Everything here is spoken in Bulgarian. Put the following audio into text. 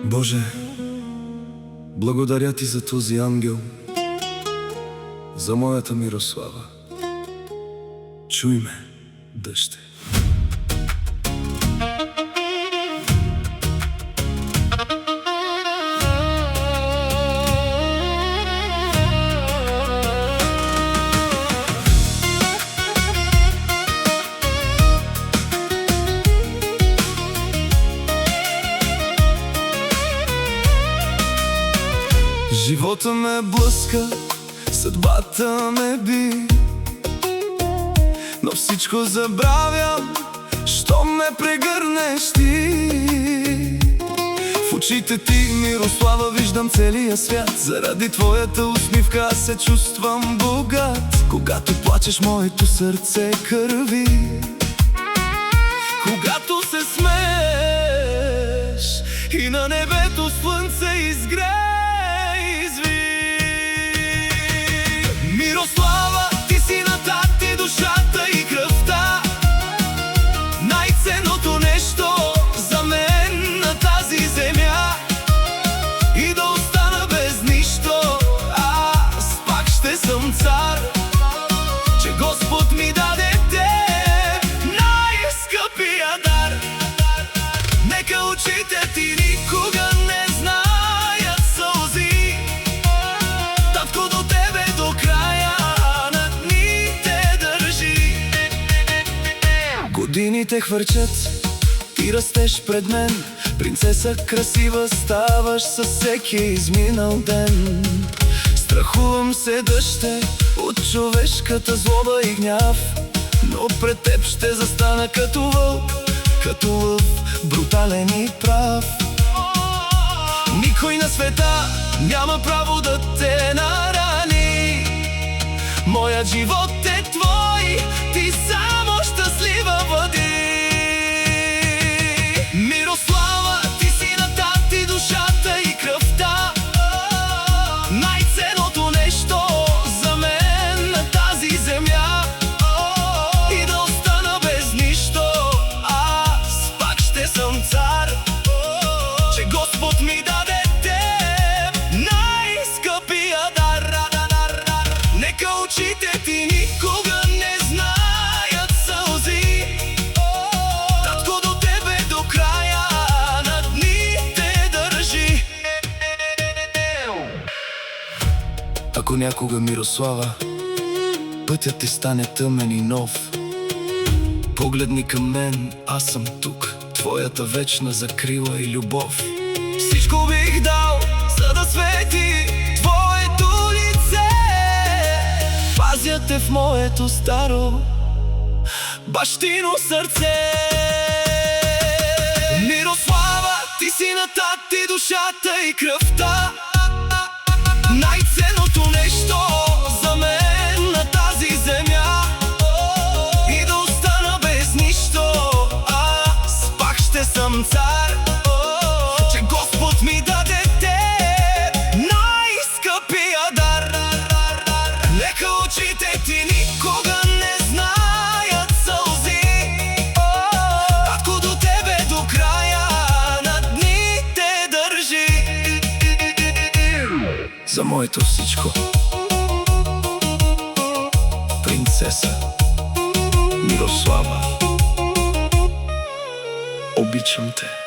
Боже, благодаря Ти за този ангел, за моята Мирослава. Чуй ме, дъще. Живота ме блъска, съдбата ме би, но всичко забравям, щом ме прегърнеш ти. В очите ти, Мирослава, виждам целия свят. Заради твоята усмивка аз се чувствам богат. Когато плачеш, моето сърце кърви. Когато се смееш и на небето слънце изгрее. Мирослава, ти си на тати душата и кръвта, най-ценното нещо за мен на тази земя. И да остана без нищо, аз пак ще съм цар, че Господ ми даде теб, най-скъпия дар. Нека очите ти никога не знаят сълзи, татко до тебе до края на дните държи. Годините хвърчат, ти растеш пред мен, принцеса красива ставаш със всеки изминал ден. Страхувам се, дъще, от човешката злоба и гняв, но пред теб ще застана като вълк, като лъв, брутален и прав. Никой на света няма право да те нарани. Моят живот е твой, ти само щастлива бъди. Мирослава, ти си на тати душата и кръвта, най-ценното нещо за мен на тази земя. И да остана без нищо, аз пак ще съм цар, че Господ ми даде теб, най-скъпия дар. Нека очите ти никога не знаят сълзи, татко до тебе до края на дните държи. Ако някога, Мирослава, пътят ти стане тъмен и нов, погледни към мен, аз съм тук, твоята вечна закрила и любов. Всичко бих дал, за да свети твоето лице. Пазя те в моето старо бащино сърце. Мирослава, ти си на тати душата и кръвта, най-ценното нещо за мен на тази земя. И да остана без нищо, аз пак ще съм цар, че Господ ми даде теб, най-скъпия дар. Нека очите ти никога не знаят сълзи, татко до тебе до края на дните държи. За моето всичко, принцеса Мирослава, обичам те.